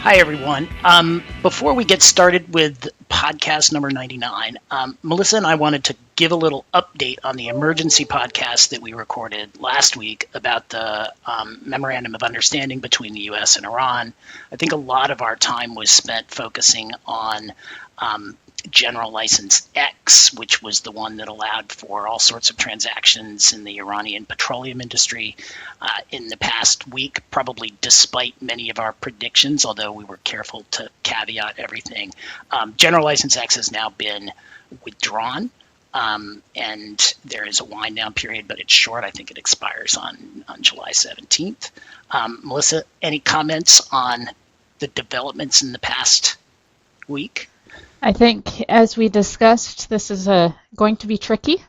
Hi, everyone. Before we get started with podcast number 99, Melissa and I wanted to give a little update on the emergency podcast that we recorded last week about the Memorandum of Understanding between the U.S. and Iran. I think a lot of our time was spent focusing on General License X, which was the one that allowed for all sorts of transactions in the Iranian petroleum industry in the past week, probably despite many of our predictions, although we were careful to caveat everything. General License X has now been withdrawn, and there is a wind down period, but it's short. I think it expires on July 17th. Melissa, any comments on the developments in the past week? I think, as we discussed, this is going to be tricky,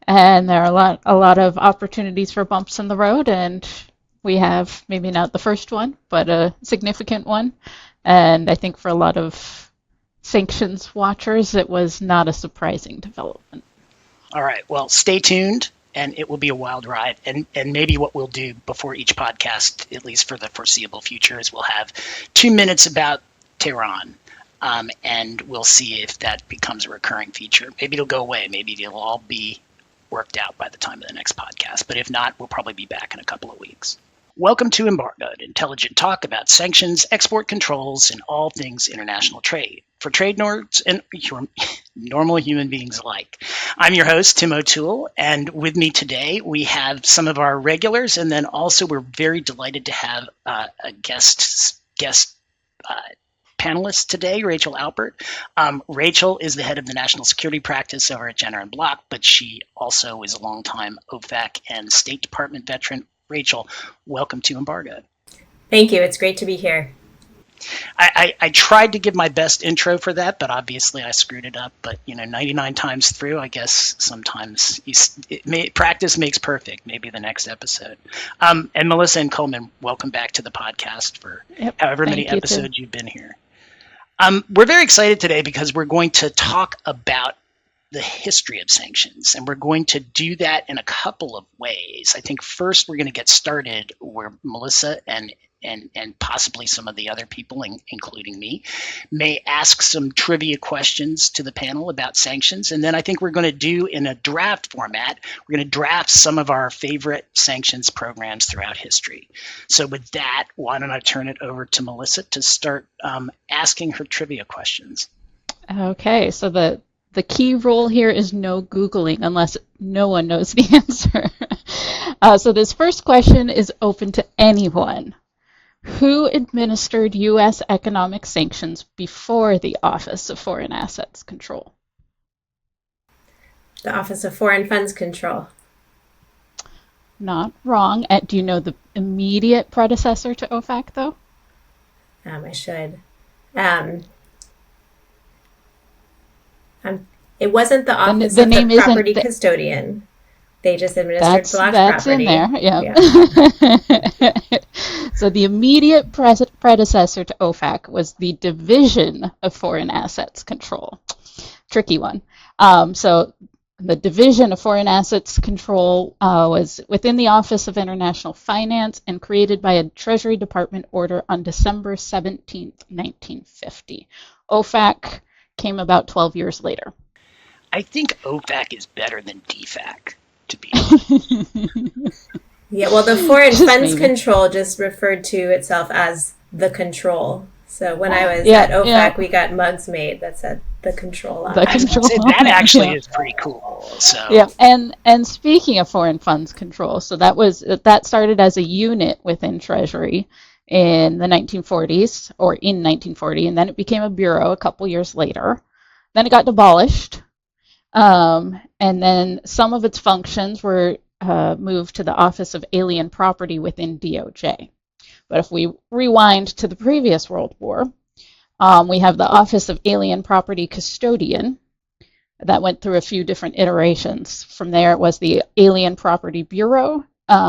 and there are a lot of opportunities for bumps in the road, and we have maybe not the first one, but a significant one. And I think for a lot of sanctions watchers, it was not a surprising development. All right. Well, stay tuned, and it will be a wild ride. And maybe what we'll do before each podcast, at least for the foreseeable future, is we'll have 2 minutes about Tehran. And we'll see if that becomes a recurring feature. Maybe it'll go away. Maybe it'll all be worked out by the time of the next podcast. But if not, we'll probably be back in a couple of weeks. Welcome to Embargoed, intelligent talk about sanctions, export controls, and all things international trade for trade nerds and normal human beings alike. I'm your host, Tim O'Toole, and with me today we have some of our regulars, and then also we're very delighted to have a guest panelist today, Rachel Alpert. Rachel is the head of the national security practice over at Jenner and Block, but she also is a longtime OFAC and State Department veteran. Rachel, welcome to Embargoed. Thank you. It's great to be here. I tried to give my best intro for that, but obviously I screwed it up. But 99 times through, I guess sometimes practice makes perfect. Maybe the next episode. And Melissa and Collmann, welcome back to the podcast for however many episodes you've been here. We're very excited today because we're going to talk about the history of sanctions, and we're going to do that in a couple of ways. I think first we're going to get started where Melissa and possibly some of the other people, including me, may ask some trivia questions to the panel about sanctions. And then I think we're going to do in a draft format, we're going to draft some of our favorite sanctions programs throughout history. So with that, why don't I turn it over to Melissa to start asking her trivia questions. Okay, so the key rule here is no Googling unless no one knows the answer. So this first question is open to anyone. Who administered U.S. economic sanctions before the Office of Foreign Assets Control? The Office of Foreign Funds Control. Not wrong. Do you know the immediate predecessor to OFAC, though? I should. It wasn't the Office of the Property Custodian. They just administered block property. That's in there, yeah. So the immediate predecessor to OFAC was the Division of Foreign Assets Control. Tricky one. So the Division of Foreign Assets Control was within the Office of International Finance and created by a Treasury Department order on December 17th, 1950. OFAC came about 12 years later. I think OFAC is better than DFAC, to be honest. Yeah, well, the Foreign Funds Control just referred to itself as the control. So when I was at OFAC, we got mugs made that said the control on it. That actually is pretty cool. So yeah, and speaking of Foreign Funds Control, so that started as a unit within Treasury in the 1940s, or in 1940, and then it became a bureau a couple years later. Then it got abolished, and then some of its functions were moved to the Office of Alien Property within DOJ. But if we rewind to the previous World War, we have the Office of Alien Property Custodian. That went through a few different iterations. From there, it was the Alien Property Bureau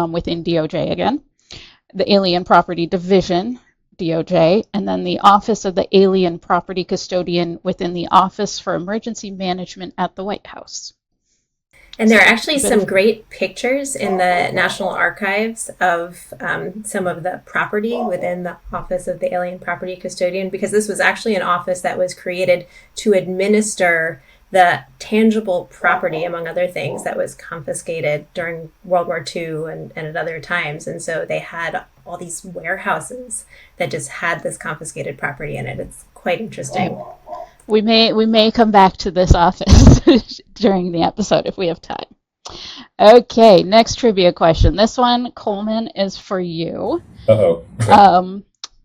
within DOJ again, the Alien Property Division, DOJ, and then the Office of the Alien Property Custodian within the Office for Emergency Management at the White House. And there are actually some great pictures in the National Archives of some of the property within the Office of the Alien Property Custodian, because this was actually an office that was created to administer the tangible property, among other things, that was confiscated during World War II and at other times. And so they had all these warehouses that just had this confiscated property in it. It's quite interesting. We may come back to this office during the episode if we have time. Okay, next trivia question. This one, Collmann, is for you. Uh-oh.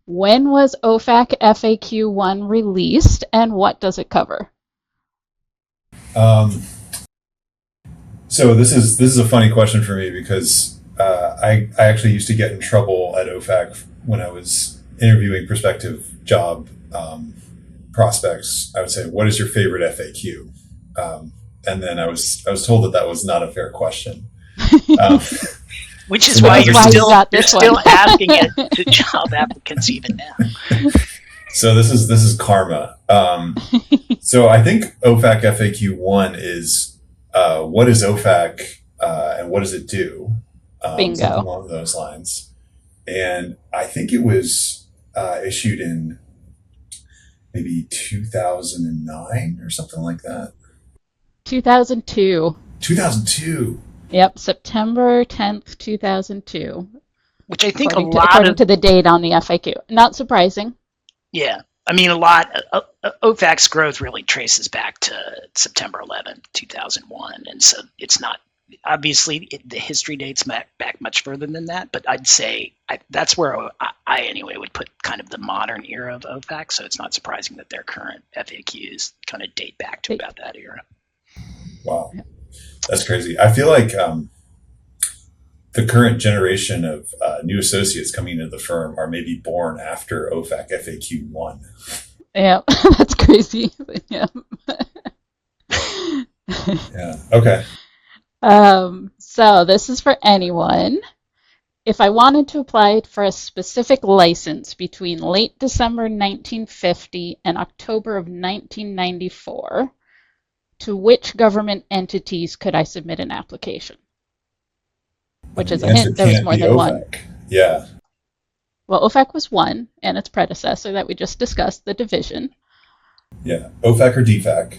When was OFAC FAQ 1 released, and what does it cover? So this is a funny question for me because I actually used to get in trouble at OFAC when I was interviewing prospective job prospects. I would say, "What is your favorite FAQ?" And then I was told that was not a fair question. Which is why you're still asking it to job applicants even now. So this is karma. So I think OFAC FAQ 1 is what is OFAC and what does it do? Bingo. Something along those lines. And I think it was issued in maybe 2009 or something like that. 2002. 2002. Yep, September 10th, 2002. Which I think according to the date on the FAQ. Not surprising. Yeah. I mean, OFAC's growth really traces back to September 11th, 2001. And so it's not, obviously, the history dates back much further than that. But I'd say that's where I anyway would put kind of the modern era of OFAC. So it's not surprising that their current FAQs kind of date back to about that era. Wow. That's crazy. I feel like the current generation of new associates coming into the firm are maybe born after OFAC FAQ 1. Yeah, that's crazy. Yeah. Yeah. Okay. So this is for anyone. If I wanted to apply for a specific license between late December 1950 and October of 1994, to which government entities could I submit an application? Which is a hint, there was more than one. Yeah. Well, OFAC was one, and its predecessor that we just discussed, the division. Yeah, OFAC or DFAC.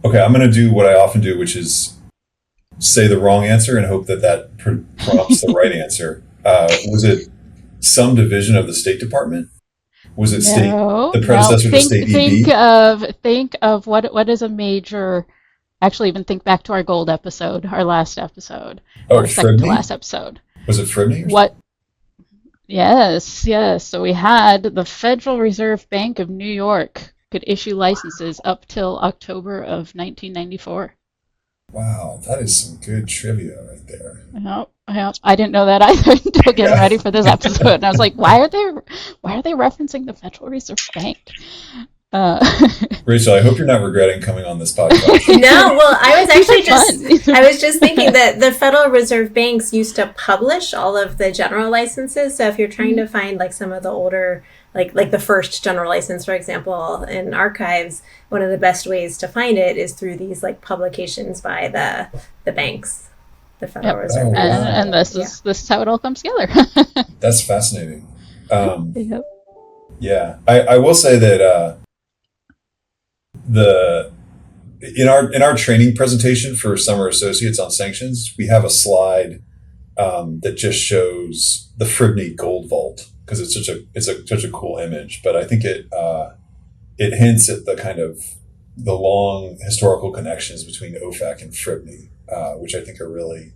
Okay, I'm going to do what I often do, which is say the wrong answer and hope that prompts the right answer. Was it some division of the State Department? Was it the predecessor to State DB? Think of what is a major. Actually, even think back to our gold episode, our last episode, or second to last episode. Was it Fribney? What? Yes. So we had the Federal Reserve Bank of New York could issue licenses up till October of 1994. Wow, that is some good trivia right there. I didn't know that either until getting ready for this episode, and I was like, why are they referencing the Federal Reserve Bank? Rachel, I hope you're not regretting coming on this podcast. No, well, I was just thinking that the Federal Reserve banks used to publish all of the general licenses. So if you're trying to find like some of the older, like the first general license, for example, in archives, one of the best ways to find it is through these like publications by the banks, the Federal Reserve. Wow. And this is how it all comes together. That's fascinating. Yep. Yeah, I will say that in our training presentation for summer associates on sanctions, we have a slide that just shows the Fribney Gold Vault because it's such a cool image. But I think it hints at the kind of the long historical connections between OFAC and Fribney, which I think are really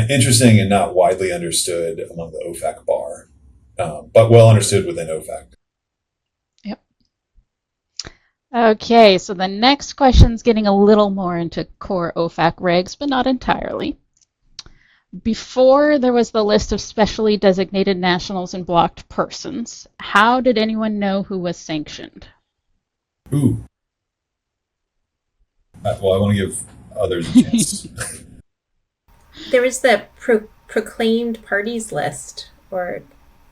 interesting and not widely understood among the OFAC bar, but well understood within OFAC. Yep. Okay, so the next question's getting a little more into core OFAC regs, but not entirely. Before there was the list of specially designated nationals and blocked persons, how did anyone know who was sanctioned? Ooh. Well, I want to give others a chance. There was the proclaimed parties list, or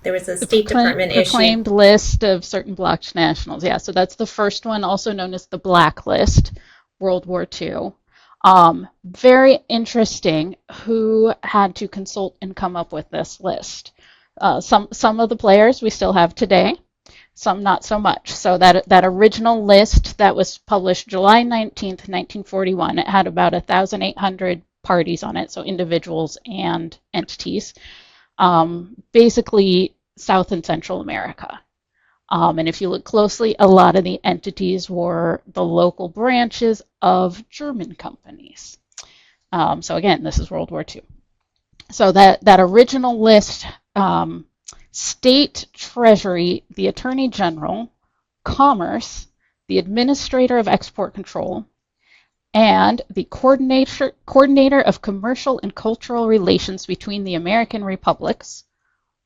there was a State Department proclaimed list of certain blocked nationals. Yeah, so that's the first one, also known as the blacklist, World War II. Very interesting who had to consult and come up with this list. Some of the players we still have today, some not so much. So that original list that was published July 19th, 1941, it had about 1,800 parties on it, so individuals and entities, basically South and Central America. And if you look closely, a lot of the entities were the local branches of German companies. So again, this is World War II. So that original list, State Treasury, the Attorney General, Commerce, the Administrator of Export Control, and the Coordinator of Commercial and Cultural Relations between the American Republics,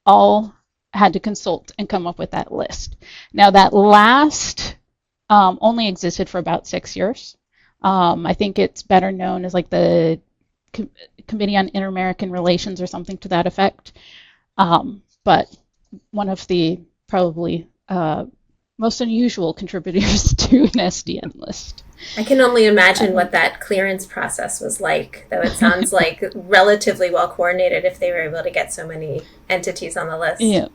all had to consult and come up with that list. Now that last only existed for about 6 years. I think it's better known as like the Committee on Inter-American Relations or something to that effect. But one of the probably most unusual contributors to an SDN list. I can only imagine what that clearance process was like, though it sounds like relatively well coordinated if they were able to get so many entities on the list. Yeah.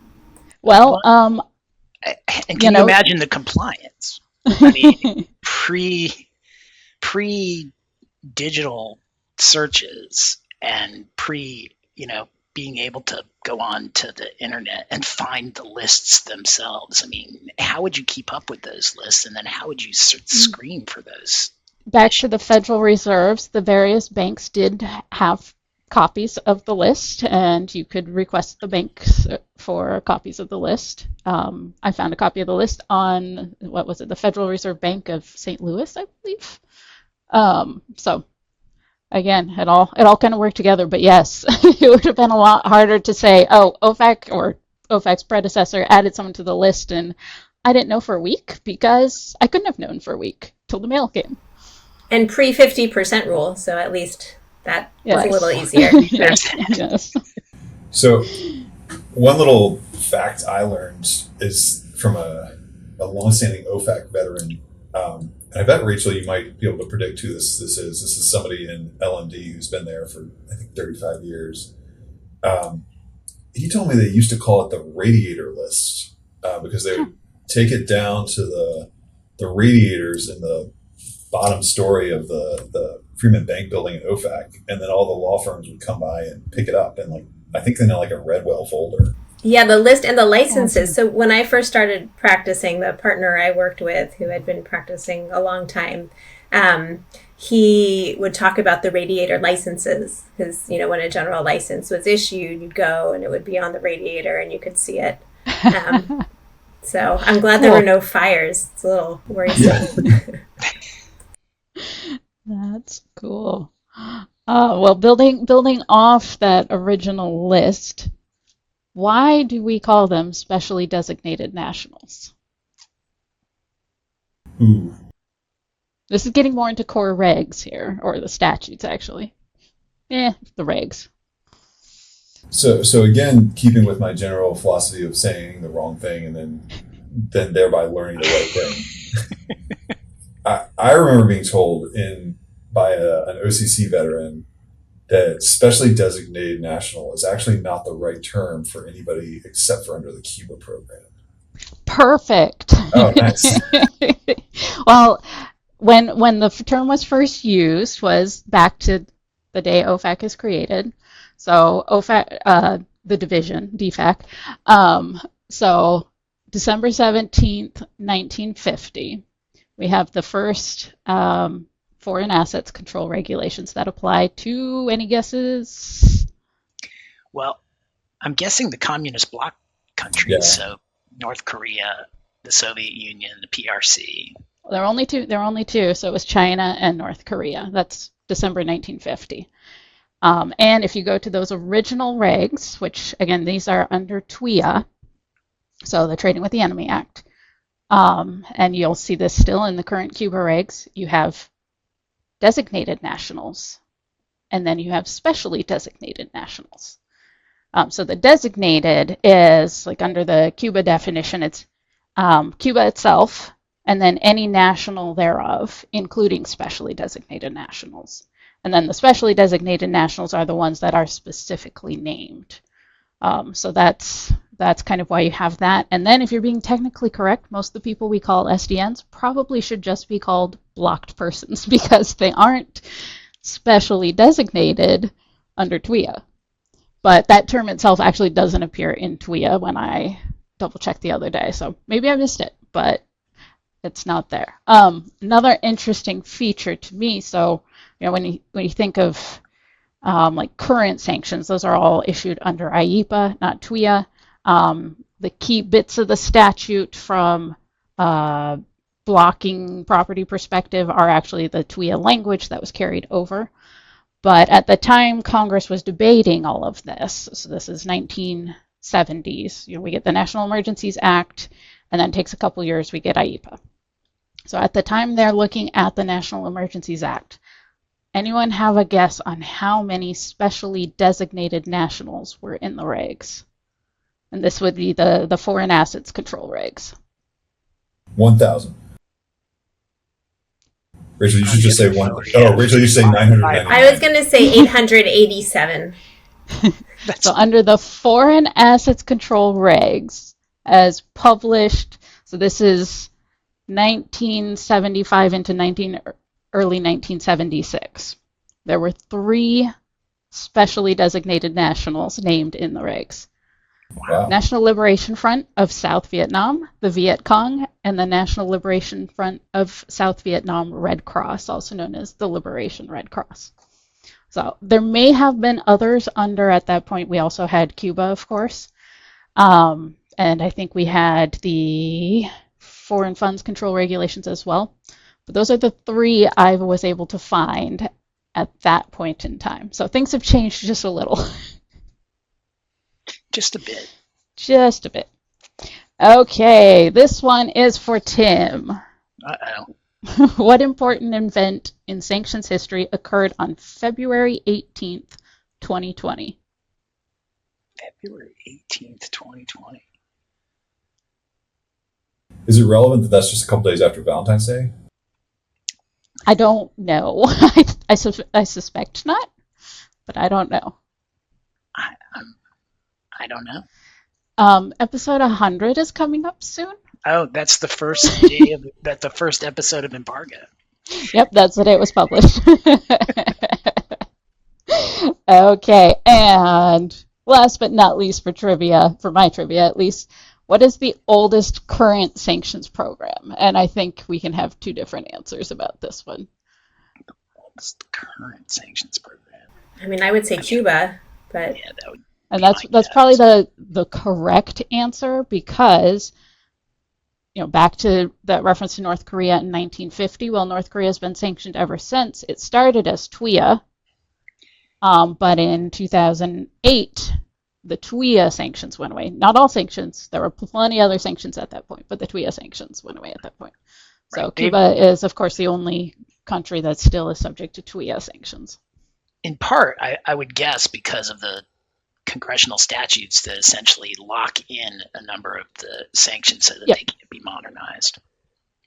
Well, and can you imagine the compliance? I mean, pre-digital searches and being able to go on to the internet and find the lists themselves. I mean, how would you keep up with those lists, and then how would you screen for those? Back to the Federal Reserves, the various banks did have copies of the list, and you could request the banks for copies of the list. I found a copy of the list on, the Federal Reserve Bank of St. Louis, I believe. So again, it all kind of worked together, but yes, it would have been a lot harder to say, oh, OFAC or OFAC's predecessor added someone to the list, and I didn't know for a week because I couldn't have known for a week till the mail came. And pre-50% rule, so at least that was a little easier. Yes. So one little fact I learned is from a longstanding OFAC veteran. And I bet, Rachel, you might be able to predict who this is. This is somebody in LMD who's been there for, I think, 35 years. He told me they used to call it the radiator list because they would take it down to the radiators in the bottom story of the Freeman Bank building in OFAC, and then all the law firms would come by and pick it up in I think in a Redwell folder. Yeah, the list and the licenses. So when I first started practicing, the partner I worked with, who had been practicing a long time, he would talk about the radiator licenses. Because, when a general license was issued, you'd go and it would be on the radiator and you could see it. So I'm glad there were no fires. It's a little worrisome. Yeah. That's cool. Well, building off that original list, why do we call them specially designated nationals? Ooh. This is getting more into core regs here, or the statutes, actually. The regs. So again, keeping with my general philosophy of saying the wrong thing and then thereby learning the right thing. I remember being told by an OCC veteran that specially designated national is actually not the right term for anybody except for under the Cuba program. Perfect. Oh, nice. Well, when the term was first used was back to the day OFAC is created. So OFAC, the division, DFAC. So December 17th, 1950, we have the first foreign assets control regulations that apply to, any guesses? Well, I'm guessing the communist bloc countries, so North Korea, the Soviet Union, the PRC. There are only two, so it was China and North Korea. That's December 1950. And if you go to those original regs, which again, these are under TWIA, so the Trading with the Enemy Act, and you'll see this still in the current Cuba regs, you have designated nationals, and then you have specially designated nationals. So the designated is, like under the Cuba definition, it's Cuba itself and then any national thereof, including specially designated nationals. And then the specially designated nationals are the ones that are specifically named. So that's kind of why you have that. And then if you're being technically correct, most of the people we call SDNs probably should just be called blocked persons because they aren't specially designated under TWIA. But that term itself actually doesn't appear in TWIA when I double checked the other day. So maybe I missed it, but it's not there. Another interesting feature to me, so when you think of like current sanctions, those are all issued under IEEPA, not TWIA. The key bits of the statute from blocking property perspective are actually the TWIA language that was carried over. But at the time Congress was debating all of this, so this is 1970s, we get the National Emergencies Act, and then it takes a couple years, we get IEEPA. So at the time they're looking at the National Emergencies Act, anyone have a guess on how many specially designated nationals were in the regs? And this would be the foreign assets control regs. 1,000. Rachel, you should just say one. Oh, Rachel, you say 999. I was going to say 887. So under the foreign assets control regs, as published, so this is 1975 into early 1976, there were 3 specially designated nationals named in the regs. Wow. National Liberation Front of South Vietnam, the Viet Cong, and the National Liberation Front of South Vietnam Red Cross, also known as the Liberation Red Cross. So there may have been others under at that point. We also had Cuba, of course. And I think we had the foreign funds control regulations as well. But those are the 3 I was able to find at that point in time. So things have changed just a little. Just a bit. Just a bit. Okay, this one is for Tim. Uh-oh. What important event in sanctions history occurred on February 18th, 2020? February 18th, 2020. Is it relevant that that's just a couple days after Valentine's Day? I don't know. I suspect not, but I don't know. I don't know. Episode 100 is coming up soon. Oh, that's the first day of the first episode of Embargo. Yep, that's the day it was published. Okay, and last but not least for trivia, for my trivia at least, what is the oldest current sanctions program? And I think we can have 2 different answers about this one. The oldest current sanctions program. I mean, I would say Cuba, but Yeah, that would. And that's probably the correct answer because, back to that reference to North Korea in 1950, well, North Korea has been sanctioned ever since. It started as TWIA, but in 2008, the TWIA sanctions went away. Not all sanctions. There were plenty other sanctions at that point, but the TWIA sanctions went away at that point. So Right. Cuba is, of course, the only country that still is subject to TWIA sanctions. In part, I would guess because of the congressional statutes that essentially lock in a number of the sanctions so that Yep. they can't be modernized.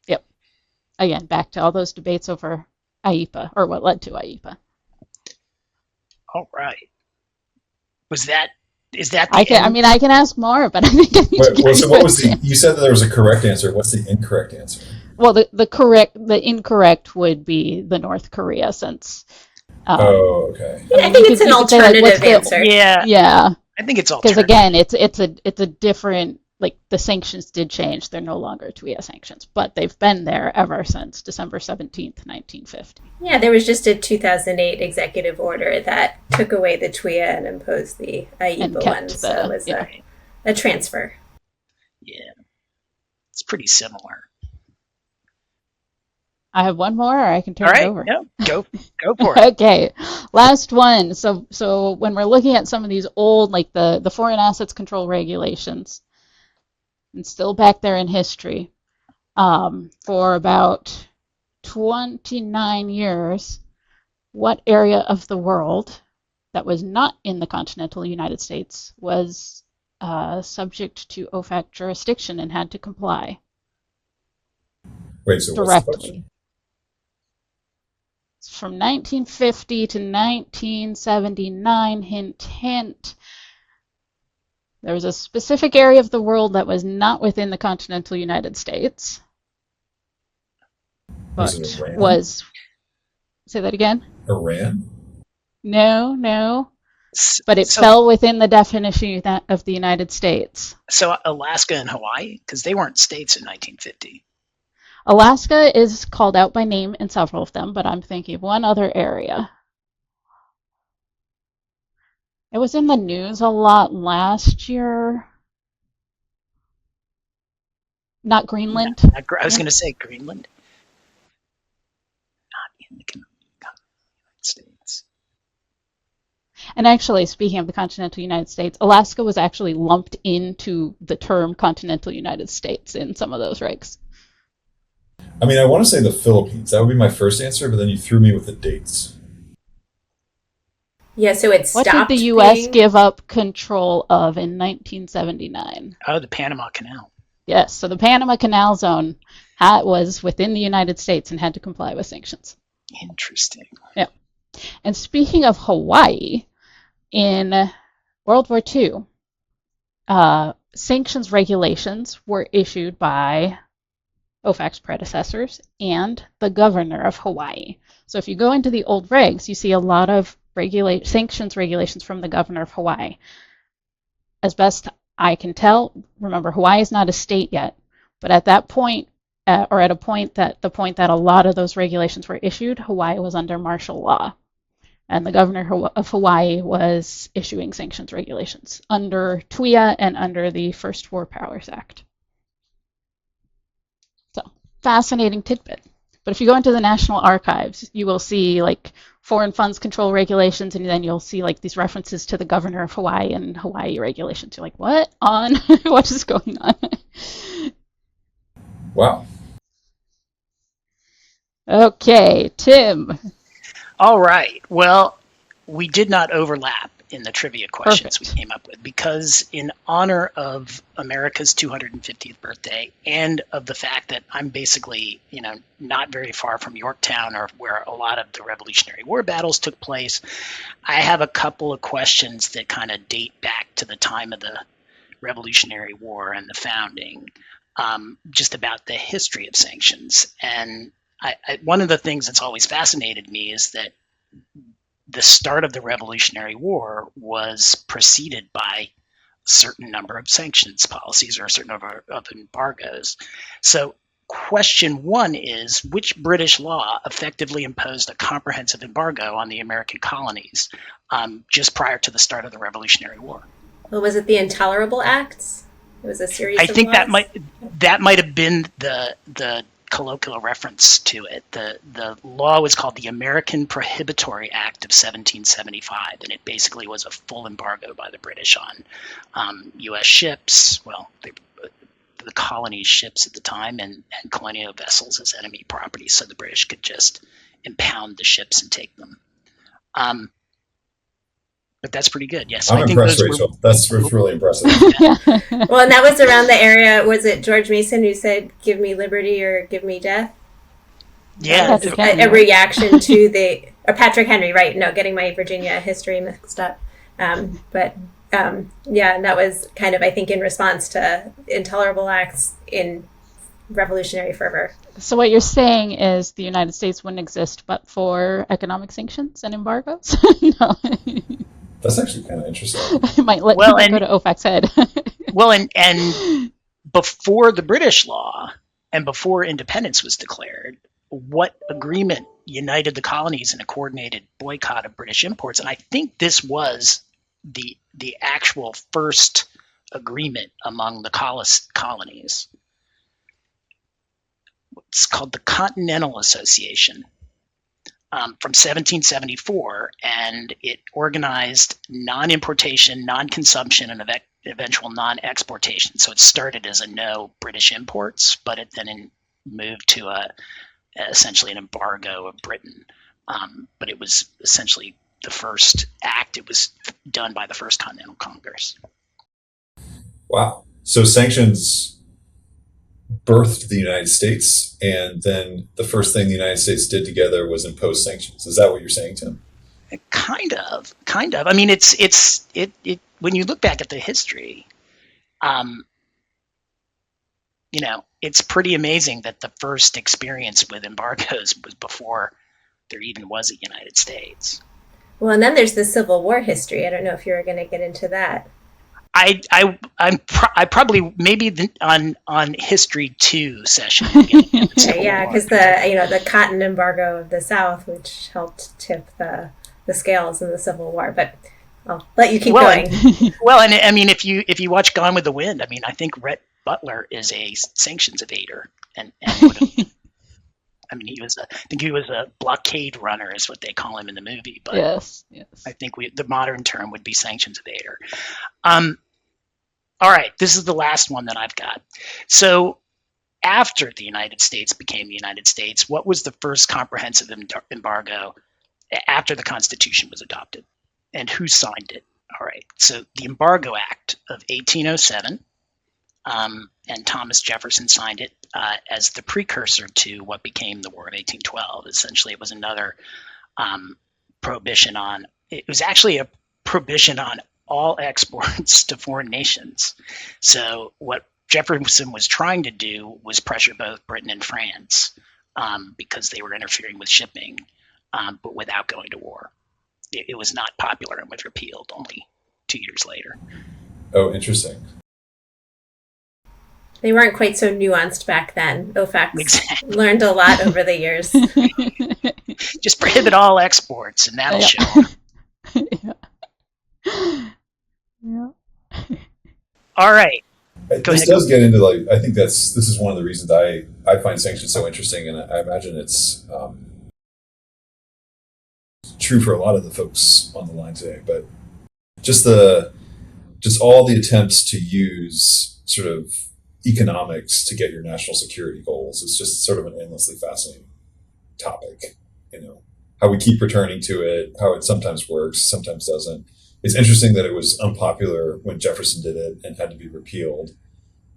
Yep. Again, back to all those debates over IEEPA, or what led to IEEPA. All right. Is that the I can ask more, but I think I need to give So you what an was the? answer. You said that there was a correct answer. What's the incorrect answer? Well, the incorrect would be the North Korea since. Oh, okay. I think it's an you could say, like, what's alternative the- answer. Yeah, Yeah, I think it's because alternative. again, it's a different, like, the sanctions did change. They're no longer TWIA sanctions, but they've been there ever since December 17th, 1950. Yeah, there was just a 2008 executive order that took away the TWIA and imposed the And IEEPA kept one. So it was yeah. a transfer. Yeah, it's pretty similar. I have one more, or I can turn All right, it over. no, go for it. Okay, last one. So when we're looking at some of these old, like the foreign assets control regulations, and still back there in history, for about 29 years, what area of the world that was not in the continental United States was subject to OFAC jurisdiction and had to comply? Wait, so what's the question? directly. From 1950 to 1979, hint, hint, there was a specific area of the world that was not within the continental United States, but Was it Iran? was, say that again? Iran? No, but it So, fell within the definition of the United States. so Alaska and Hawaii, because they weren't states in 1950. Alaska is called out by name in several of them, but I'm thinking of one other area. It was in the news a lot last year. Not Greenland. I was going to say Greenland, not in the United States. And actually, speaking of the continental United States, Alaska was actually lumped into the term continental United States in some of those regs. I mean, I want to say the Philippines. That would be my first answer, but then you threw me with the dates. Yeah, so it What stopped did the U.S. being- give up control of in 1979? Oh, the Panama Canal. Yes, so the Panama Canal Zone was within the United States and had to comply with sanctions. Interesting. Yeah. And speaking of Hawaii, in World War II, sanctions regulations were issued by OFAC's predecessors and the governor of Hawaii. So if you go into the old regs, you see a lot of sanctions regulations from the governor of Hawaii. As best I can tell, remember, Hawaii is not a state yet, but at that point, or at the point that a lot of those regulations were issued, Hawaii was under martial law. And the governor of Hawaii was issuing sanctions regulations under TWIA and under the First War Powers Act. So, fascinating tidbit. But if you go into the National Archives, you will see like foreign funds control regulations, and then you'll see like these references to the governor of Hawaii and Hawaii regulations. You're like, what on? What is going on? Wow. Okay, Tim. All right. Well, we did not overlap in the trivia questions Perfect. we came up with because in honor of America's 250th birthday and of the fact that I'm basically, not very far from Yorktown or where a lot of the Revolutionary War battles took place, I have a couple of questions that kind of date back to the time of the Revolutionary War and the founding, just about the history of sanctions. And one of the things that's always fascinated me is that the start of the Revolutionary War was preceded by a certain number of sanctions policies or a certain number of embargoes. So question one is, which British law effectively imposed a comprehensive embargo on the American colonies just prior to the start of the Revolutionary War? Well, was it the Intolerable Acts? It was a series I of think laws? that might have been the colloquial reference to it. The law was called the American Prohibitory Act of 1775, and it basically was a full embargo by the British on U.S. ships, the colonies' ships at the time, and colonial vessels as enemy property, so the British could just impound the ships and take them. But that's pretty good. Yes, I'm impressed, Rachel. That's really impressive. Yeah. Well, and that was around the area, was it George Mason who said, give me liberty or give me death? Yeah, Patrick A Henry. reaction to or Patrick Henry, right? No, getting my Virginia history mixed up. Yeah, and that was kind of, I think, in response to Intolerable Acts in revolutionary fervor. So what you're saying is the United States wouldn't exist but for economic sanctions and embargoes? No. That's actually kind of interesting. It might let people go to OFAC's head. Well, and before the British law and before independence was declared, what agreement united the colonies in a coordinated boycott of British imports? And I think this was the actual first agreement among the colonies. It's called the Continental Association from 1774, and it organized non-importation, non-consumption, and eventual non-exportation. So it started as a no British imports, but it then moved to essentially an embargo of Britain. But it was essentially the first act. It was done by the First Continental Congress. Wow. So sanctions birthed the United States, and then the first thing the United States did together was impose sanctions. Is that what you're saying, Tim? Kind of. I mean, it when you look back at the history, it's pretty amazing that the first experience with embargoes was before there even was a United States. Well, and then there's the Civil War history. I don't know if you were going to get into that. I probably maybe on History 2 session. Yeah, because the cotton embargo of the South, which helped tip the scales in the Civil War. But I'll let you keep going. And I mean, if you watch Gone with the Wind, I mean, I think Rhett Butler is a sanctions evader, and I mean, I think he was a blockade runner, is what they call him in the movie. But yes. I think the modern term would be sanctions evader. All right, this is the last one that I've got. So after the United States became the United States, what was the first comprehensive embargo after the Constitution was adopted? And who signed it? All right, so the Embargo Act of 1807, and Thomas Jefferson signed it as the precursor to what became the War of 1812. Essentially, it was another prohibition on, it was actually a prohibition on all exports to foreign nations. So what Jefferson was trying to do was pressure both Britain and France because they were interfering with shipping, but without going to war. It was not popular and was repealed only 2 years later. Oh, interesting. They weren't quite so nuanced back then. OFAC learned a lot over the years. Just prohibit all exports, and that'll show them. Yeah. All right. This does get into I think this is one of the reasons I find sanctions so interesting, and I imagine it's true for a lot of the folks on the line today. But just all the attempts to use sort of economics to get your national security goals is just sort of an endlessly fascinating topic. How we keep returning to it, how it sometimes works, sometimes doesn't. It's interesting that it was unpopular when Jefferson did it and had to be repealed.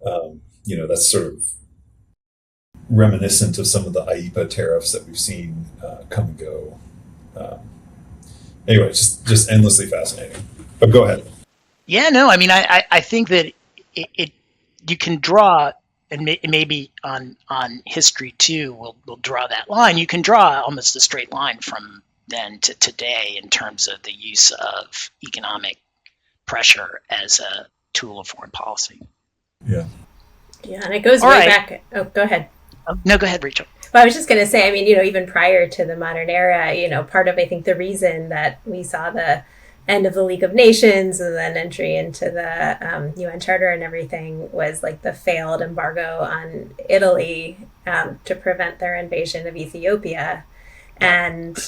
That's sort of reminiscent of some of the IEEPA tariffs that we've seen come and go. Anyway, just endlessly fascinating. But go ahead. Yeah, no, I mean, I think that it you can draw, and maybe on History 2 we'll draw that line. You can draw almost a straight line from then to today in terms of the use of economic pressure as a tool of foreign policy. Yeah. Yeah, and it goes way back. Oh, go ahead. No, go ahead, Rachel. Well, I was just going to say, I mean, even prior to the modern era, part of, I think, the reason that we saw the end of the League of Nations and then entry into the UN Charter and everything was like the failed embargo on Italy to prevent their invasion of Ethiopia. And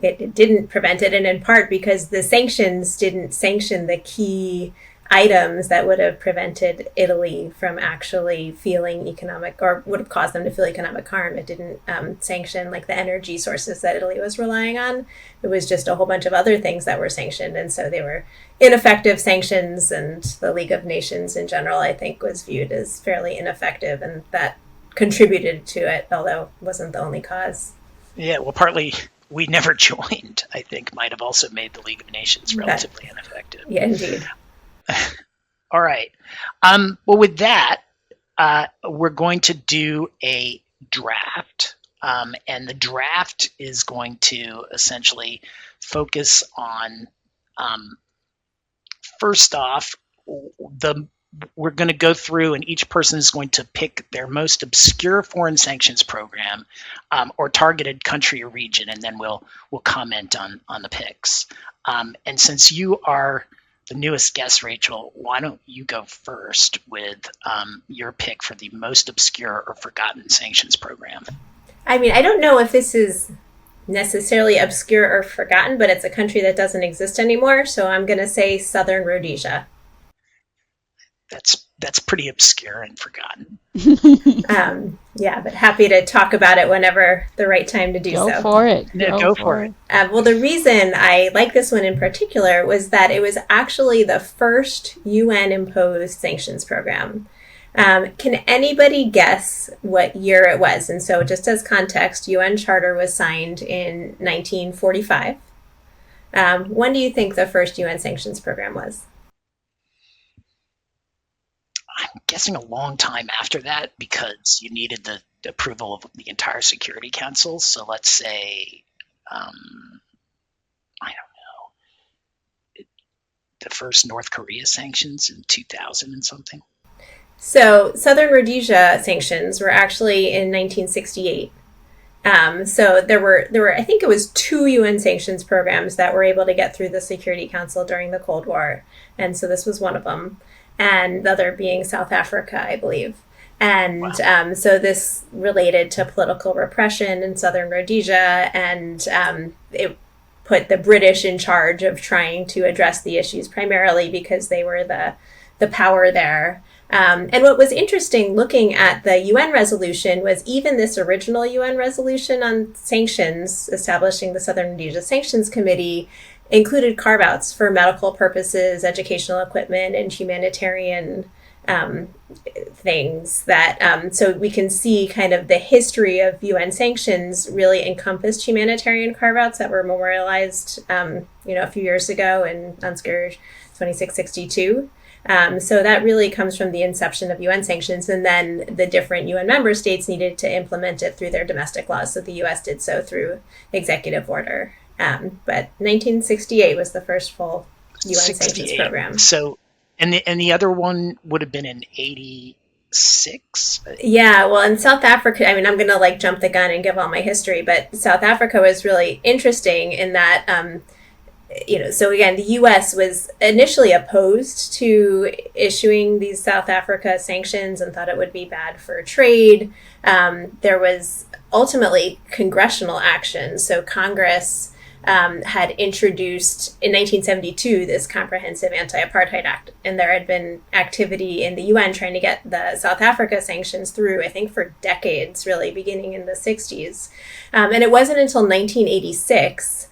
it didn't prevent it, and in part because the sanctions didn't sanction the key items that would have prevented Italy from actually feeling economic, or would have caused them to feel economic harm. It didn't sanction like the energy sources that Italy was relying on. It was just a whole bunch of other things that were sanctioned, and so they were ineffective sanctions, and the League of Nations in general, I think, was viewed as fairly ineffective, and that contributed to it, although it wasn't the only cause. Yeah, well, partly we never joined, I think, might have also made the League of Nations relatively ineffective. Yeah, indeed. All right. Well, with that, we're going to do a draft. And the draft is going to essentially focus on, first off, we're going to go through, and each person is going to pick their most obscure foreign sanctions program or targeted country or region, and then we'll comment on the picks. And since you are the newest guest, Rachel, why don't you go first with your pick for the most obscure or forgotten sanctions program? I mean, I don't know if this is necessarily obscure or forgotten, but it's a country that doesn't exist anymore, so I'm going to say Southern Rhodesia. That's pretty obscure and forgotten. Yeah, but happy to talk about it whenever the right time to do so. Go for it. Go for it. Well, the reason I like this one in particular was that it was actually the first UN-imposed sanctions program. Can anybody guess what year it was? And so just as context, UN Charter was signed in 1945. When do you think the first UN sanctions program was? I'm guessing a long time after that because you needed the approval of the entire Security Council. So let's say, I don't know, the first North Korea sanctions in 2000 and something. So Southern Rhodesia sanctions were actually in 1968. So there were I think it was 2 UN sanctions programs that were able to get through the Security Council during the Cold War, and so this was one of them, and the other being South Africa, I believe. And wow. So this related to political repression in Southern Rhodesia, and it put the British in charge of trying to address the issues, primarily because they were the power there. And what was interesting looking at the UN resolution was even this original UN resolution on sanctions, establishing the Southern Rhodesia Sanctions Committee, included carve-outs for medical purposes, educational equipment, and humanitarian things that, so we can see kind of the history of UN sanctions really encompassed humanitarian carve-outs that were memorialized, a few years ago in UNSCR 2662. So that really comes from the inception of UN sanctions, and then the different UN member states needed to implement it through their domestic laws. So the US did so through executive order. But 1968 was the first full UN sanctions program. So, and the other one would have been in 86? Yeah, well, in South Africa, I mean, I'm going to jump the gun and give all my history, but South Africa was really interesting in that, so again, the U.S. was initially opposed to issuing these South Africa sanctions and thought it would be bad for trade. There was ultimately congressional action. So Congress had introduced in 1972 this Comprehensive Anti-Apartheid Act, and there had been activity in the UN trying to get the South Africa sanctions through, I think, for decades, really, beginning in the 60s. And it wasn't until 1986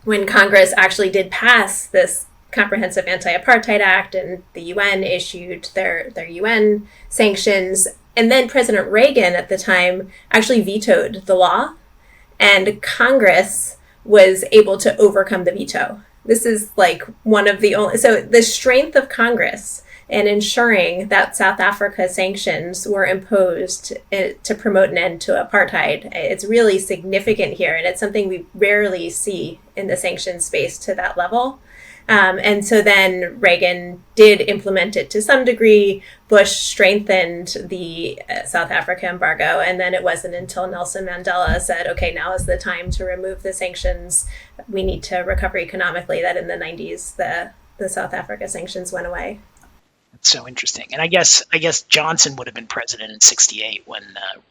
when Congress actually did pass this Comprehensive Anti-Apartheid Act, and the UN issued their UN sanctions. And then President Reagan at the time actually vetoed the law, and Congress was able to overcome the veto. This is one of the only, so the strength of Congress in ensuring that South Africa sanctions were imposed to promote an end to apartheid. It's really significant here, and it's something we rarely see in the sanctions space to that level. And so then Reagan did implement it to some degree. Bush strengthened the South Africa embargo. And then it wasn't until Nelson Mandela said, okay, now is the time to remove the sanctions. We need to recover economically, that in the 90s, the South Africa sanctions went away. That's so interesting. And I guess Johnson would have been president in 68 when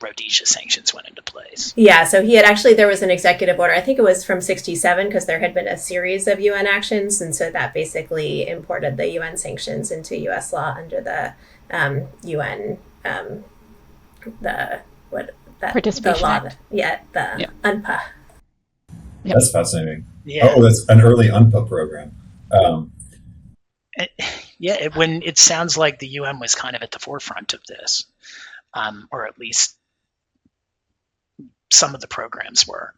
Rhodesia sanctions went into place. Yeah, so there was an executive order. I think it was from 67 because there had been a series of UN actions. And so that basically imported the UN sanctions into US law under the UN, Participation the law, Act. the UNPA. Yep. That's fascinating. Yeah. Oh, that's an early UNPA program. When it sounds like the UN was kind of at the forefront of this, or at least some of the programs were.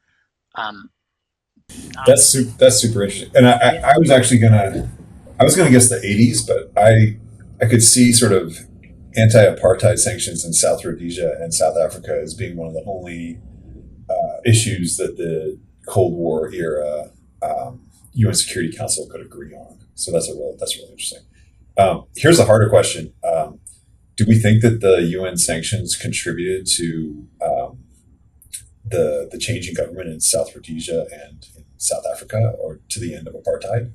That's super interesting. And I was actually gonna guess the 80s, but I could see sort of anti-apartheid sanctions in South Rhodesia and South Africa as being one of the only issues that the Cold War era UN Security Council could agree on. So that's really interesting. Here's a harder question. Do we think that the UN sanctions contributed to the changing government in South Rhodesia and in South Africa, or to the end of apartheid?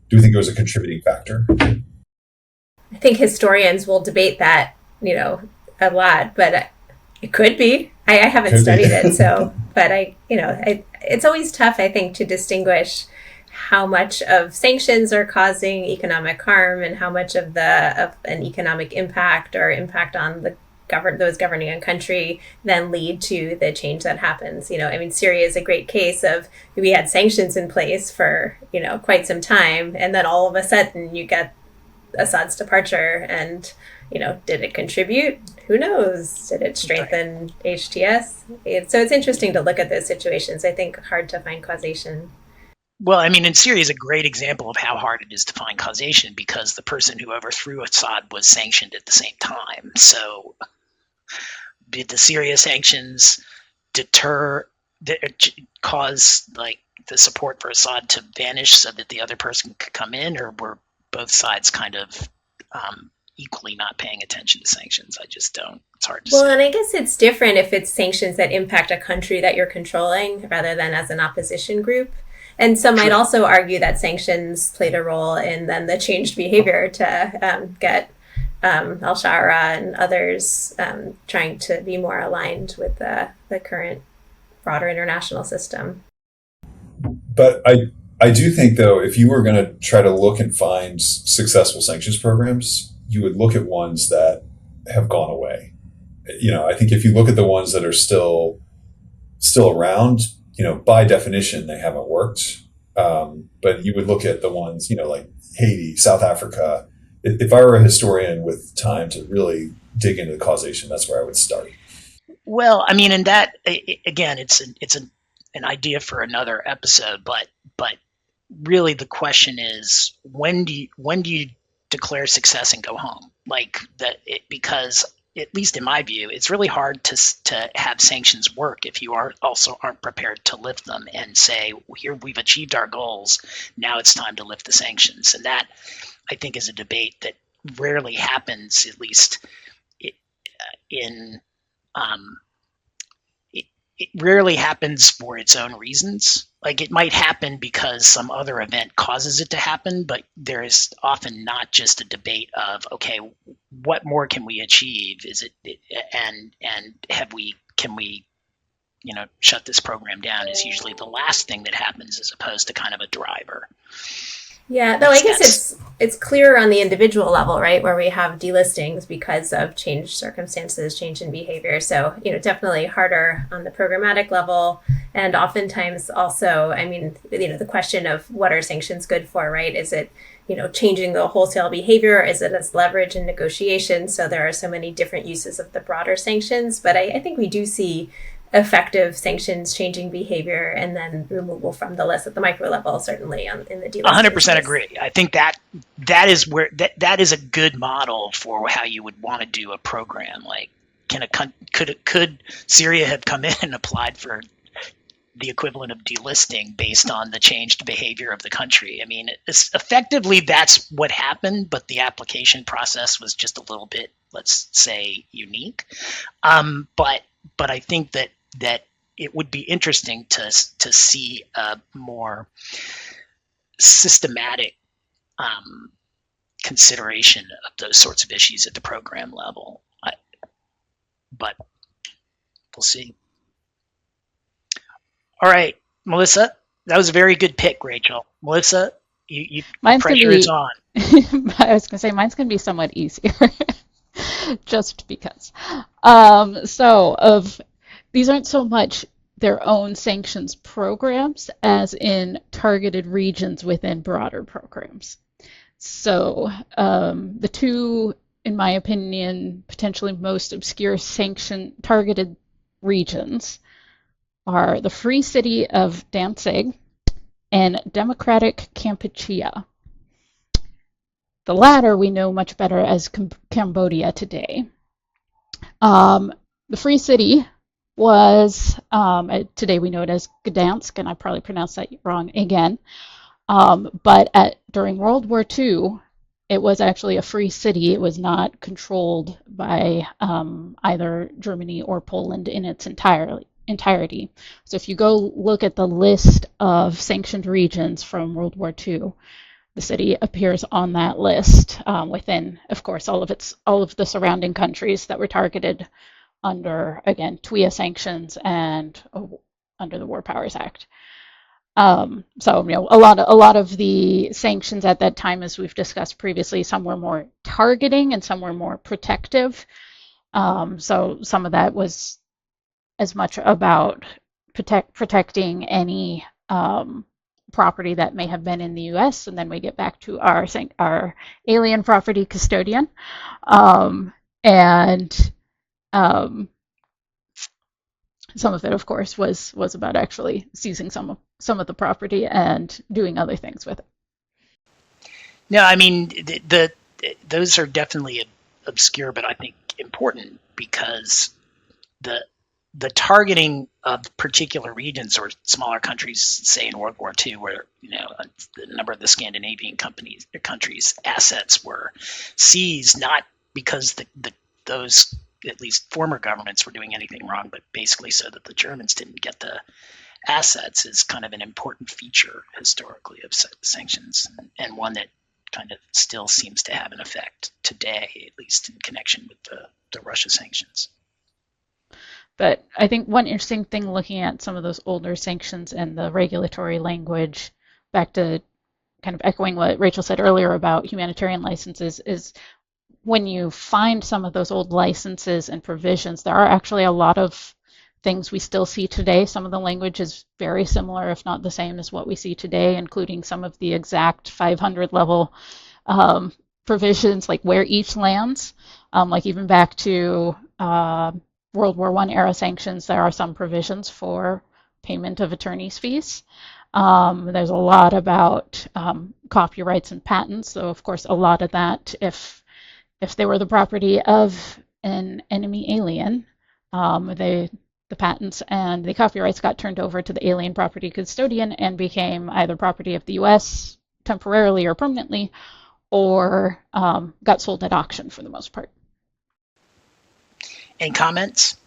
Do we think it was a contributing factor? I think historians will debate that, a lot, but it could be. I haven't studied it, so, but it's always tough, I think, to distinguish how much of sanctions are causing economic harm and how much of an economic impact or impact on those governing a country then lead to the change that happens. Syria is a great case of, we had sanctions in place for, quite some time, and then all of a sudden you get Assad's departure, and did it contribute? Who knows? Did it strengthen HTS? So it's interesting to look at those situations. I think hard to find causation. Well, I mean, and Syria is a great example of how hard it is to find causation, because the person who overthrew Assad was sanctioned at the same time. So did the Syria sanctions cause like the support for Assad to vanish so that the other person could come in, or were both sides kind of equally not paying attention to sanctions? I just don't. It's hard to say. Well, and I guess it's different if it's sanctions that impact a country that you're controlling rather than as an opposition group. And some might also argue that sanctions played a role in then the changed behavior to get al-Shara and others trying to be more aligned with the current broader international system. But I do think, though, if you were going to try to look and find successful sanctions programs, you would look at ones that have gone away. I think if you look at the ones that are still around, by definition, they haven't worked. But you would look at the ones, like Haiti, South Africa. If I were a historian with time to really dig into the causation, that's where I would start. Well, I mean, and that again, it's an idea for another episode. But really, the question is, when do you declare success and go home? Like that, because at least in my view, it's really hard to have sanctions work if you aren't prepared to lift them and say, here, we've achieved our goals, now it's time to lift the sanctions. And that, I think, is a debate that rarely happens, at least it rarely happens for its own reasons. Like, it might happen because some other event causes it to happen, but there is often not just a debate of, okay, what more can we achieve? Is it and can we shut this program down? Is usually the last thing that happens, as opposed to kind of a driver. Yeah, though I guess it's clearer on the individual level, right, where we have delistings because of changed circumstances, change in behavior. So, definitely harder on the programmatic level. And oftentimes also, I mean, the question of what are sanctions good for, right? Is it, changing the wholesale behavior? Is it as leverage in negotiations? So there are so many different uses of the broader sanctions. But I think we do see effective sanctions changing behavior and then removal from the list at the micro level, certainly in the delisting. 100% agree. I think that is where that is a good model for how you would want to do a program. Like, could Syria have come in and applied for the equivalent of delisting based on the changed behavior of the country? I mean, effectively that's what happened, but the application process was just a little bit, let's say, unique. But I think that it would be interesting to see a more systematic consideration of those sorts of issues at the program level. But we'll see. All right, Melissa, that was a very good pick, Rachel. Melissa, pressure is on. I was going to say, mine's going to be somewhat easier, just because. These aren't so much their own sanctions programs as in targeted regions within broader programs. So the two, in my opinion, potentially most obscure sanction targeted regions are the Free City of Danzig and Democratic Kampuchea. The latter we know much better as Cambodia today. The Free City was, today we know it as Gdansk, and I probably pronounced that wrong again. But during World War II, it was actually a free city. It was not controlled by either Germany or Poland in its entirety. So if you go look at the list of sanctioned regions from World War II, the city appears on that list within, of course, all of the surrounding countries that were targeted under, again, TWIA sanctions and under the War Powers Act. So a lot of the sanctions at that time, as we've discussed previously, some were more targeting and some were more protective. So some of that was as much about protecting any property that may have been in the U.S., and then we get back to our alien property custodian, and some of it, of course, was about actually seizing some of the property and doing other things with it. No, I mean those are definitely obscure, but I think important, because the targeting of particular regions or smaller countries, say in World War II, where the number of the Scandinavian countries' assets were seized, not because those at least former governments were doing anything wrong, but basically so that the Germans didn't get the assets, is kind of an important feature historically of sanctions, and one that kind of still seems to have an effect today, at least in connection with the Russia sanctions. But I think one interesting thing looking at some of those older sanctions and the regulatory language, back to kind of echoing what Rachel said earlier about humanitarian licenses, is when you find some of those old licenses and provisions, there are actually a lot of things we still see today. Some of the language is very similar, if not the same as what we see today, including some of the exact 500 level provisions, like where each lands. Like even back to World War I era sanctions, there are some provisions for payment of attorney's fees. There's a lot about copyrights and patents. So of course, a lot of that, if they were the property of an enemy alien, the patents and the copyrights got turned over to the alien property custodian and became either property of the U.S. temporarily or permanently, or got sold at auction for the most part. Any comments?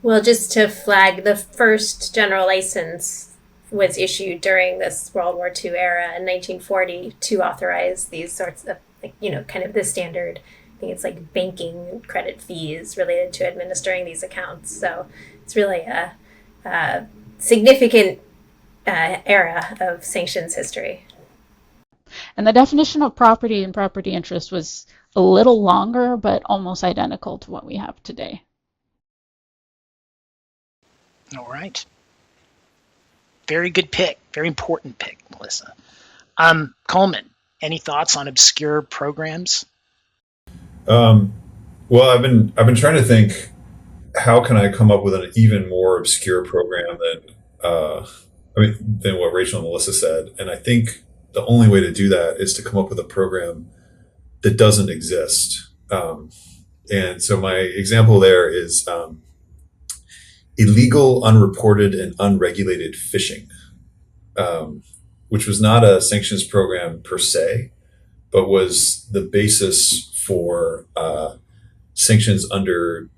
Well, just to flag, the first general license was issued during this World War II era in 1940 to authorize these sorts of, kind of the standard, I think it's like banking credit fees related to administering these accounts. So it's really a significant era of sanctions history. And the definition of property and property interest was a little longer, but almost identical to what we have today. All right. Very good pick. Very important pick, Melissa. Collmann, any thoughts on obscure programs? Well, I've been trying to think, how can I come up with an even more obscure program than what Rachel and Melissa said? And I think the only way to do that is to come up with a program that doesn't exist. And so my example there is illegal, unreported, and unregulated fishing, which was not a sanctions program per se, but was the basis for sanctions under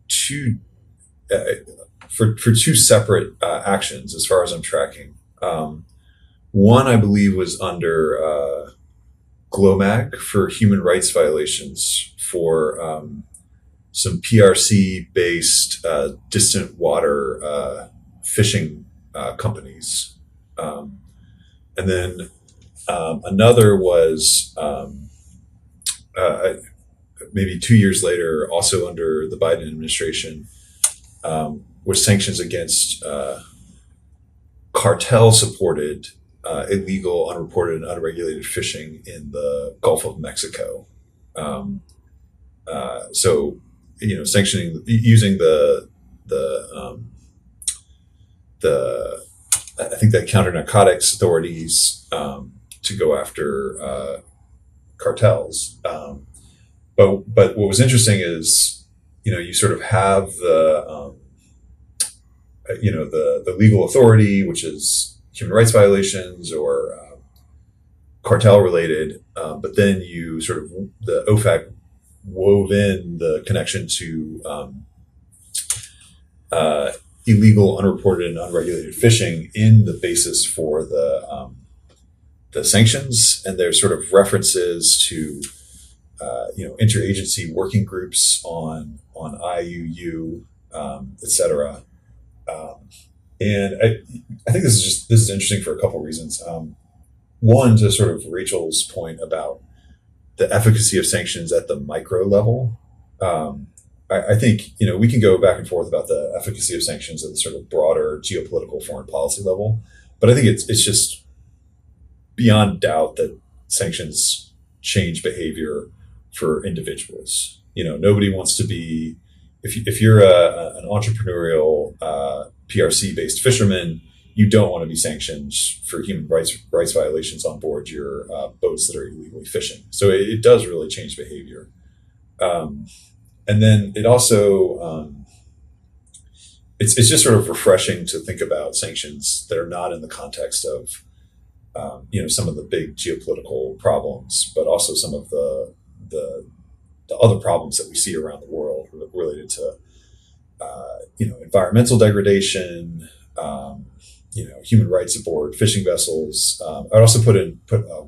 two separate actions, as far as I'm tracking. One, I believe, was under GLOMAC for human rights violations for some PRC-based distant water fishing companies. And then another was maybe 2 years later, also under the Biden administration, was sanctions against cartel-supported illegal, unreported, and unregulated fishing in the Gulf of Mexico. So, sanctioning using the I think that counter narcotics authorities to go after cartels. But what was interesting is, you sort of have the legal authority, which is human rights violations or cartel related, but then you sort of, the OFAC wove in the connection to illegal, unreported, and unregulated fishing in the basis for the sanctions, and there's sort of references to interagency working groups on IUU, etc. And I think this is interesting for a couple of reasons. One, to sort of Rachel's point about the efficacy of sanctions at the micro level. I think, we can go back and forth about the efficacy of sanctions at the sort of broader geopolitical foreign policy level, but I think it's just beyond doubt that sanctions change behavior for individuals. Nobody wants to be, if you're an entrepreneurial PRC based fisherman, you don't want to be sanctioned for human rights violations on board your boats that are illegally fishing. So it does really change behavior. And then it also, it's just sort of refreshing to think about sanctions that are not in the context of, some of the big geopolitical problems, but also some of the other problems that we see around the world related to, environmental degradation, human rights aboard fishing vessels. I'd also put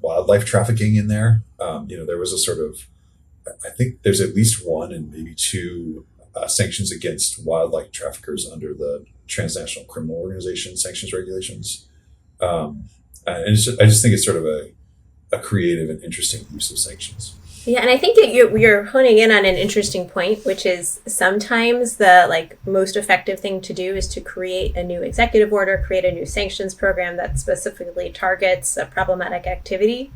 wildlife trafficking in there. There was a sort of, I think there's at least one and maybe two sanctions against wildlife traffickers under the Transnational Criminal Organization sanctions regulations. And I just think it's sort of a creative and interesting use of sanctions. Yeah, and I think that you're honing in on an interesting point, which is sometimes the most effective thing to do is to create a new executive order, create a new sanctions program that specifically targets a problematic activity.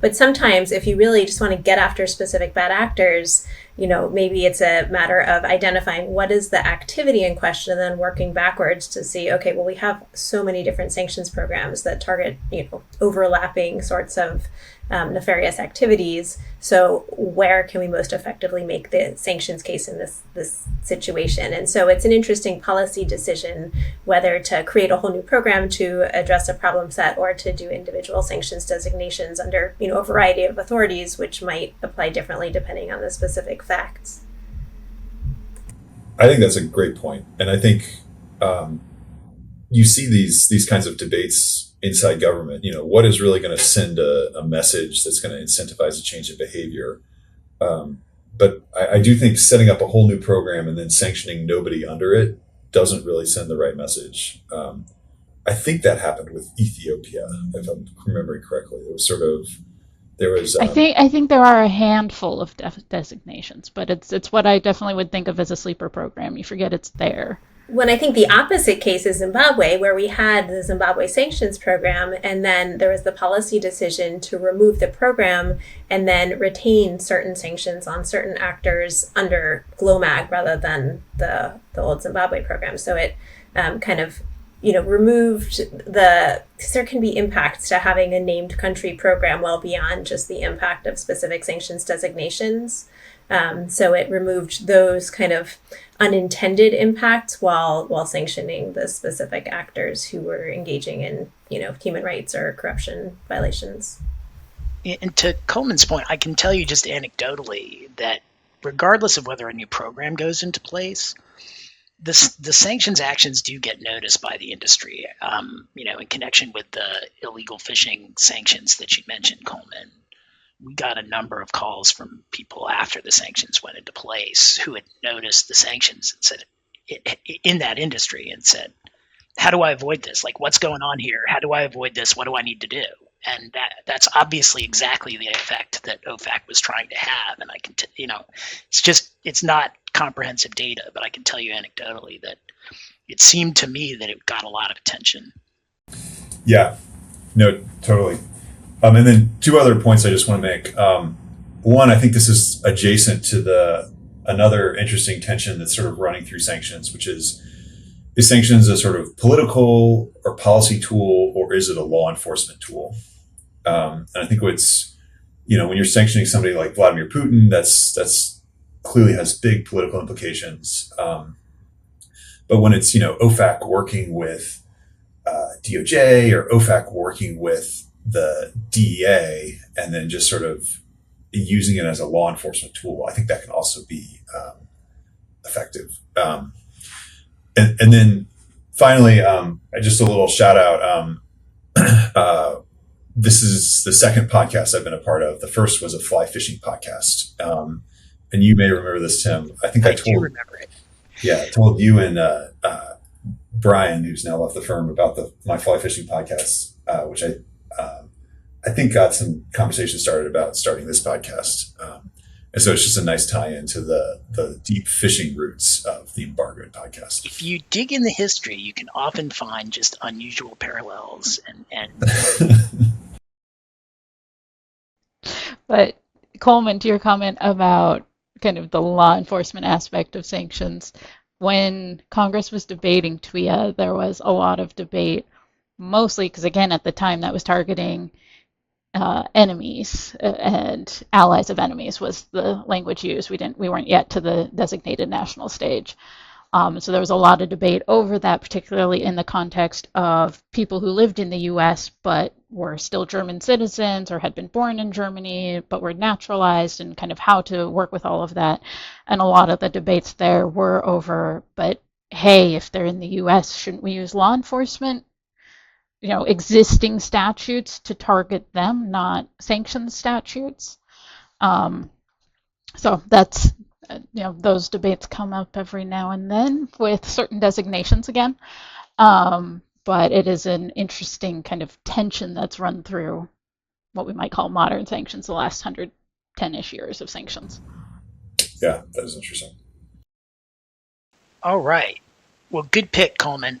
But sometimes if you really just want to get after specific bad actors, maybe it's a matter of identifying what is the activity in question and then working backwards to see, okay, well, we have so many different sanctions programs that target, overlapping sorts of nefarious activities. So where can we most effectively make the sanctions case in this situation? And so it's an interesting policy decision whether to create a whole new program to address a problem set or to do individual sanctions designations under a variety of authorities, which might apply differently depending on the specific facts. I think that's a great point. And I think you see these kinds of debates inside government. What is really going to send a message that's going to incentivize a change in behavior? But I do think setting up a whole new program and then sanctioning nobody under it doesn't really send the right message. I think that happened with Ethiopia, if I'm remembering correctly. It was I think there are a handful of designations, but it's what I definitely would think of as a sleeper program. You forget it's there. When I think the opposite case is Zimbabwe, where we had the Zimbabwe sanctions program, and then there was the policy decision to remove the program and then retain certain sanctions on certain actors under GLOMAG rather than the old Zimbabwe program. So it kind of removed because there can be impacts to having a named country program well beyond just the impact of specific sanctions designations. So it removed those kind of unintended impacts while sanctioning the specific actors who were engaging in, human rights or corruption violations. And to Collmann's point, I can tell you just anecdotally that regardless of whether a new program goes into place, the sanctions actions do get noticed by the industry, in connection with the illegal fishing sanctions that you mentioned, Collmann. We got a number of calls from people after the sanctions went into place who had noticed the sanctions and said, in that industry, and said, how do I avoid this? Like, what's going on here? How do I avoid this? What do I need to do? And that's obviously exactly the effect that OFAC was trying to have. And I can, it's not comprehensive data, but I can tell you anecdotally that it seemed to me that it got a lot of attention. Yeah, no, totally. And then two other points I just want to make. One, I think this is adjacent to another interesting tension that's sort of running through sanctions, which is sanctions a sort of political or policy tool, or is it a law enforcement tool? And I think it's, when you're sanctioning somebody like Vladimir Putin, that's clearly has big political implications. But when it's, OFAC working with DOJ or OFAC working with the DEA and then just sort of using it as a law enforcement tool, I think that can also be effective. And then finally, just a little shout out. This is the second podcast I've been a part of. The first was a fly fishing podcast. And you may remember this, Tim. I think I do remember it. Yeah, I told you and Brian, who's now left the firm, about my fly fishing podcast, which I think got some conversation started about starting this podcast. And so it's just a nice tie into the deep fishing roots of the Embargoed podcast. If you dig in the history, you can often find just unusual parallels and But Coleman, to your comment about kind of the law enforcement aspect of sanctions, when Congress was debating TWIA, there was a lot of debate, mostly because, again, at the time that was targeting enemies and allies of enemies was the language used. We weren't yet to the designated national stage. So there was a lot of debate over that, particularly in the context of people who lived in the U.S. but were still German citizens or had been born in Germany but were naturalized, and kind of how to work with all of that. And a lot of the debates there were over, but hey, if they're in the U.S., shouldn't we use law enforcement, existing statutes to target them, not sanctions statutes? So that's those debates come up every now and then with certain designations again. But it is an interesting kind of tension that's run through what we might call modern sanctions, the last 110-ish years of sanctions. Yeah, that is interesting. All right. Well, good pick, Collmann.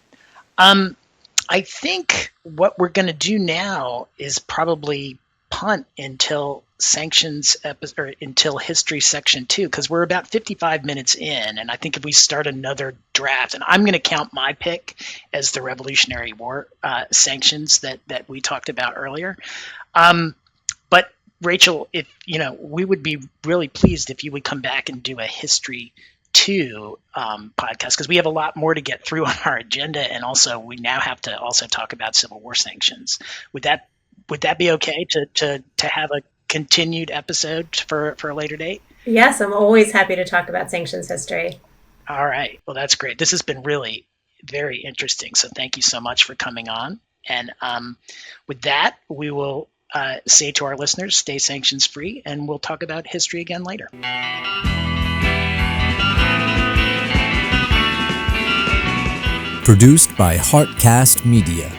I think what we're going to do now is probably punt until sanctions or until history section 2, because we're about 55 minutes in, and I think if we start another draft, and I'm going to count my pick as the Revolutionary War sanctions that we talked about earlier. But Rachel, if we would be really pleased if you would come back and do a history 2 podcast, because we have a lot more to get through on our agenda, and also we now have to also talk about Civil War sanctions. Would that be okay to have a continued episode for a later date? Yes, I'm always happy to talk about sanctions history. All right. Well, that's great. This has been really very interesting. So thank you so much for coming on. And with that, we will say to our listeners, stay sanctions free, and we'll talk about history again later. Produced by Heartcast Media.